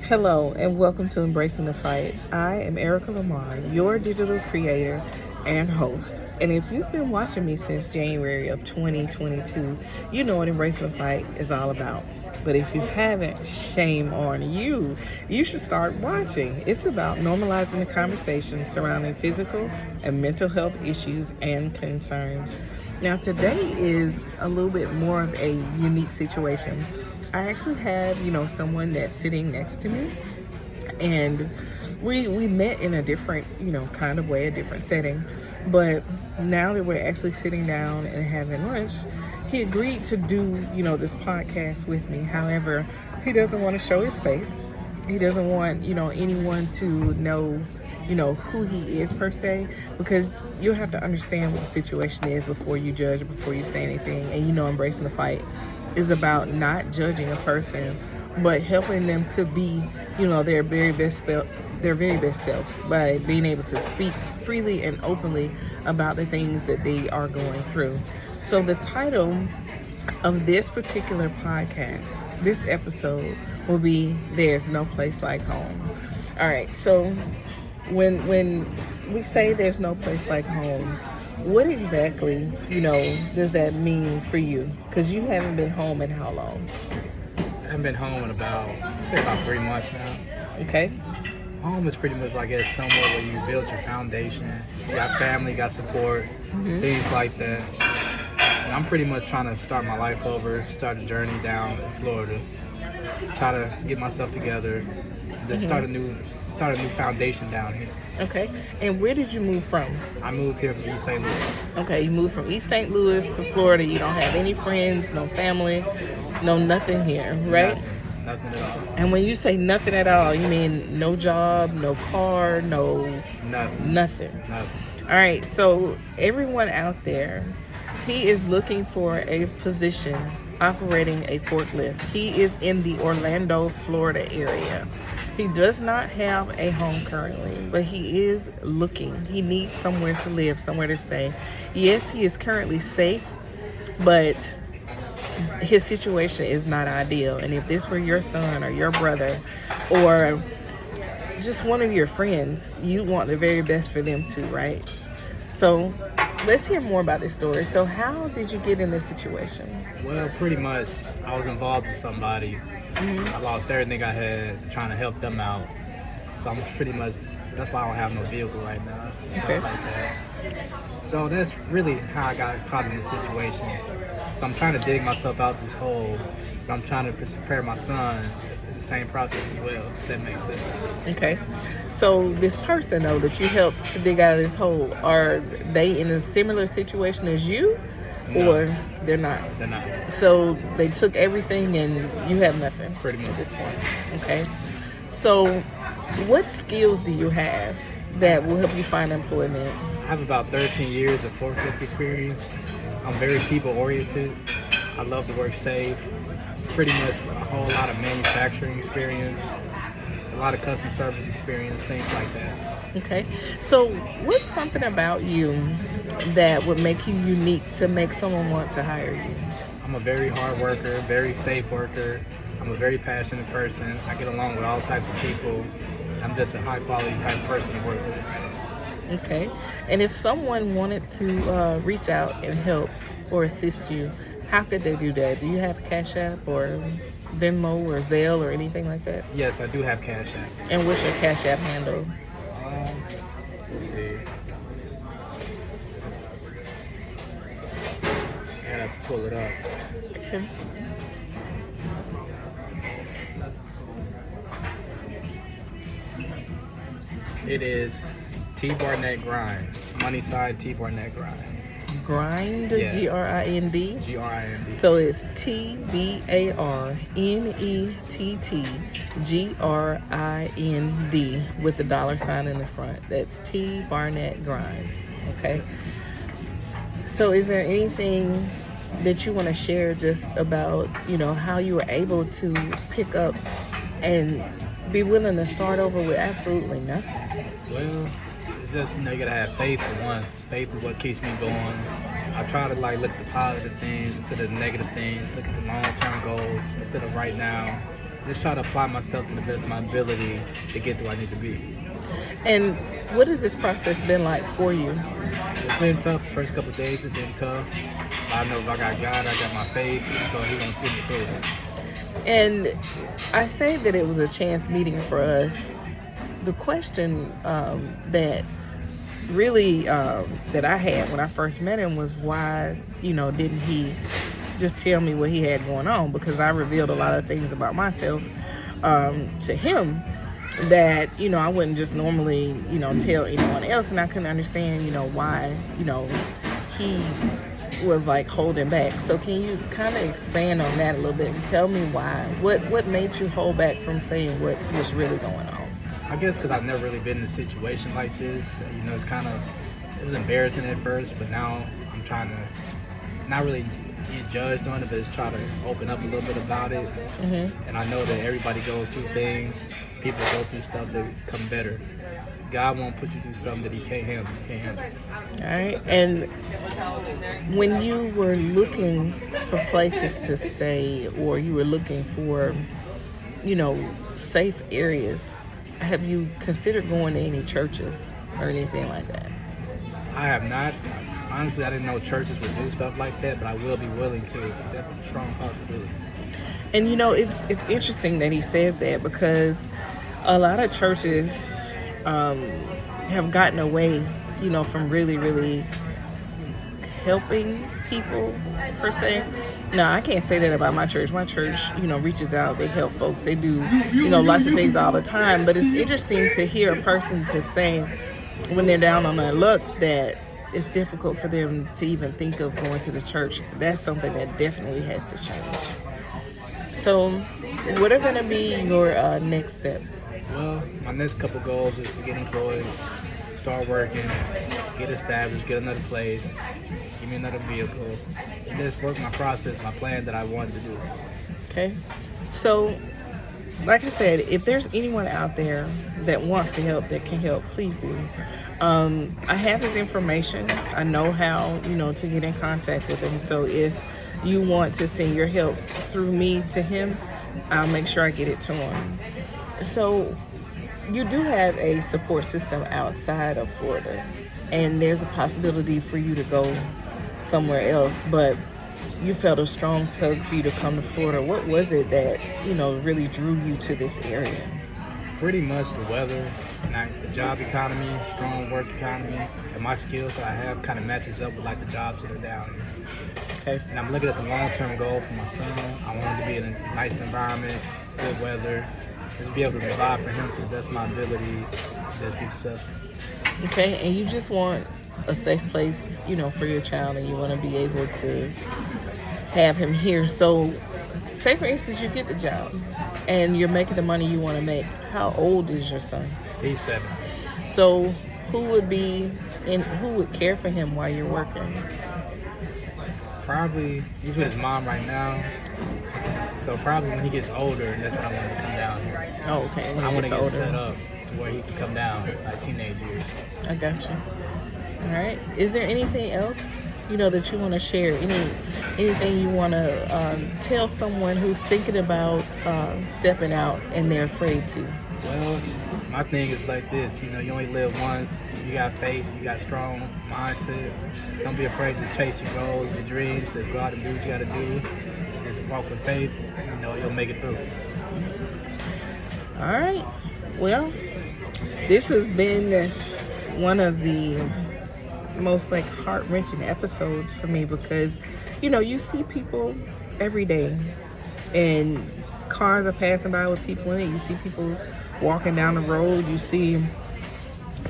Hello and welcome to Embracing the Fight. I am Erica Lamar, your digital creator and host. And if you've been watching me since January of 2022, you know what Embracing the Fight is all about. But if you haven't, shame on you. You should start watching. It's about normalizing the conversation surrounding physical and mental health issues and concerns. Now, today is a little bit more of a unique situation. I actually have, someone that's sitting next to me, and we met in a different, kind of way, a different setting. But now that we're actually sitting down and having lunch, he agreed to do, this podcast with me. However, he doesn't want to show his face. He doesn't want, anyone to know, who he is per se, because you'll have to understand what the situation is before you judge, before you say anything. And embracing the fight is about not judging a person, but helping them to be, their very best self by being able to speak freely and openly about the things that they are going through. So the title of this particular podcast, this episode, will be "There's No Place Like Home." All right, so when we say there's no place like home, what exactly, does that mean for you? Because you haven't been home in how long? I haven't been home in about 3 months now. Okay. Home is pretty much like it's somewhere where you build your foundation. You got family, got support, things like that. And I'm pretty much trying to start my life over, start a journey down in Florida, try to get myself together, then start a new foundation down here. Okay. And where did you move from? I moved here from East St. Louis. Okay, you moved from East St. Louis to Florida. You don't have any friends, no family, no nothing here, right? Nothing at all. And when you say nothing at all, you mean no job, no car, nothing. All right, so everyone out there, he is looking for a position operating a forklift. He is in the Orlando, Florida area. He does not have a home currently, but he is looking. He needs somewhere to live, somewhere to stay. Yes, he is currently safe, but his situation is not ideal. And if this were your son or your brother or just one of your friends, you want the very best for them too, right? So let's hear more about this story. So how did you get in this situation? Well, pretty much I was involved with somebody. I lost everything I had trying to help them out. So I'm pretty much, that's why I don't have no vehicle right now. Okay. Like that. So that's really how I got caught in this situation. So I'm trying to dig myself out this hole, but I'm trying to prepare my son in the same process as well, if that makes sense. Okay. So this person, though, that you helped to dig out of this hole, are they in a similar situation as you? No. Or they're not? They're not. So they took everything and you have nothing? Pretty much. At this point. Okay. So what skills do you have that will help you find employment? I have about 13 years of forklift experience. I'm very people-oriented. I love to work safe. Pretty much a whole lot of manufacturing experience, a lot of customer service experience, things like that. Okay. So what's something about you that would make you unique to make someone want to hire you? I'm a very hard worker, very safe worker. I'm a very passionate person. I get along with all types of people. I'm just a high-quality type of person to work with. Okay. And if someone wanted to reach out and help or assist you, how could they do that? Do you have Cash App or Venmo or Zelle or anything like that? Yes, I do have Cash App. And what's your Cash App handle? Let's see. I have to pull it up. Okay. It is tbarnettgrind. Money side tbarnettgrind. Grind, Yeah. Grind. Grind. So it's TBARNETTGRIND with the $sign in the front. That's T Barnett Grind. Okay. So is there anything that you want to share just about, how you were able to pick up and be willing to start over with absolutely nothing? Well, it's just, you gotta have faith for once. Faith is what keeps me going. I try to look at the positive things instead of the negative things, look at the long-term goals instead of right now. just try to apply myself to the best of my ability to get to where I need to be. And what has this process been like for you? It's been tough. The first couple of days, it's been tough. I know if I got God, I got my faith, so He's going to get me through. And I say that it was a chance meeting for us. The question that really that I had when I first met him was why, didn't he just tell me what he had going on? Because I revealed a lot of things about myself to him that, I wouldn't just normally, tell anyone else. And I couldn't understand, why, he was like holding back. So can you kind of expand on that a little bit and tell me why? What made you hold back from saying what was really going on? I guess because I've never really been in a situation like this. It was embarrassing at first, but now I'm trying to not really get judged on it, but just try to open up a little bit about it. Mm-hmm. And I know that everybody goes through things. People go through stuff that become better. God won't put you through something that He can't handle. All right. And when you were looking for places to stay, or you were looking for, safe areas, have you considered going to any churches or anything like that? I have not. Honestly, I didn't know churches would do stuff like that, but I will be willing to. It's definitely a strong possibility. And it's interesting that he says that, because a lot of churches have gotten away, from really, really helping people per se. No, I can't say that about my church. My church, reaches out, they help folks, they do, lots of things all the time. But it's interesting to hear a person to say when they're down on their luck that it's difficult for them to even think of going to the church. That's something that definitely has to change. So what are going to be your next steps? Well, my next couple goals is to get employed, start working, get established, get another place, give me another vehicle, and just work my process, my plan that I wanted to do. Okay. So, like I said, if there's anyone out there that wants to help, that can help, please do. I have his information. I know how, to get in contact with him. So if you want to send your help through me to him, I'll make sure I get it to him. So you do have a support system outside of Florida, and there's a possibility for you to go somewhere else, but you felt a strong tug for you to come to Florida. What was it that, really drew you to this area? Pretty much the weather, and the job economy, strong work economy, and my skills that I have kind of matches up with the jobs that are down here. Okay. And I'm looking at the long-term goal for my son. I want him to be in a nice environment, good weather, just be able to provide for him to the best of my ability, just be successful. Okay, and you just want a safe place, for your child, and you want to be able to have him here. So, say for instance, you get the job, and you're making the money you want to make. How old is your son? He's 7. So, who would care for him while you're working? Probably, he's with his mom right now. So probably when he gets older, that's when I want him to come down here. Oh, okay. I want to get set up to where he can come down, teenage years. I got you. All right. Is there anything else, that you want to share? Anything you want to tell someone who's thinking about stepping out and they're afraid to? Well, my thing is like this. You only live once. You got faith. You got strong mindset. Don't be afraid to chase your goals, your dreams. Just go out and do what you got to do. Just walk with faith. You'll make it through. All right. Well, this has been one of the most heart-wrenching episodes for me, because you see people every day, and cars are passing by with people in it. You see people walking down the road. You see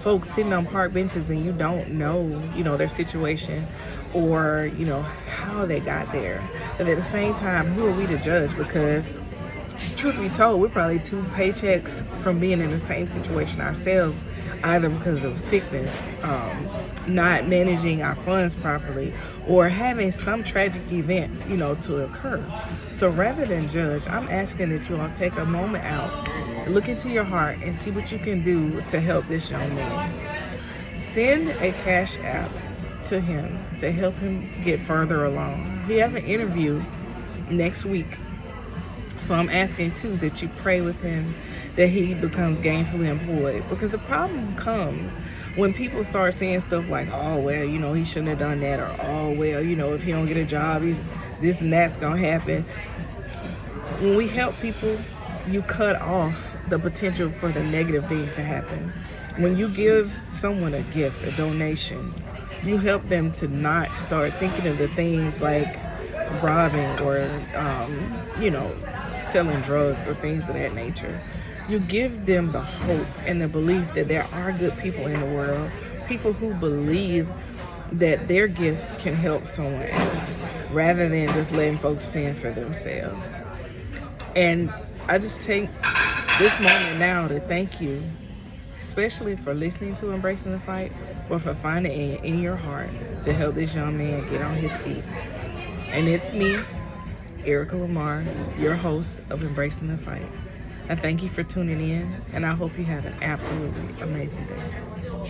folks sitting on park benches, and you don't know their situation or how they got there. But at the same time, who are we to judge? Because truth be told, we're probably 2 paychecks from being in the same situation ourselves, either because of sickness, not managing our funds properly, or having some tragic event, to occur. So rather than judge, I'm asking that you all take a moment out, look into your heart, and see what you can do to help this young man. Send a cash app to him to help him get further along. He has an interview next week. So I'm asking too that you pray with him that he becomes gainfully employed, because the problem comes when people start saying stuff like, oh well, he shouldn't have done that, or oh well, if he don't get a job, he's this and that's gonna happen. When we help people, you cut off the potential for the negative things to happen. When you give someone a gift, a donation, you help them to not start thinking of the things like robbing or selling drugs or things of that nature. You give them the hope and the belief that there are good people in the world, people who believe that their gifts can help someone else, rather than just letting folks fend for themselves. And I just take this moment now to thank you, especially for listening to Embracing the Fight, or for finding it in your heart to help this young man get on his feet. And it's me, Erica Lamar, your host of Embracing the Fight. I thank you for tuning in, and I hope you have an absolutely amazing day.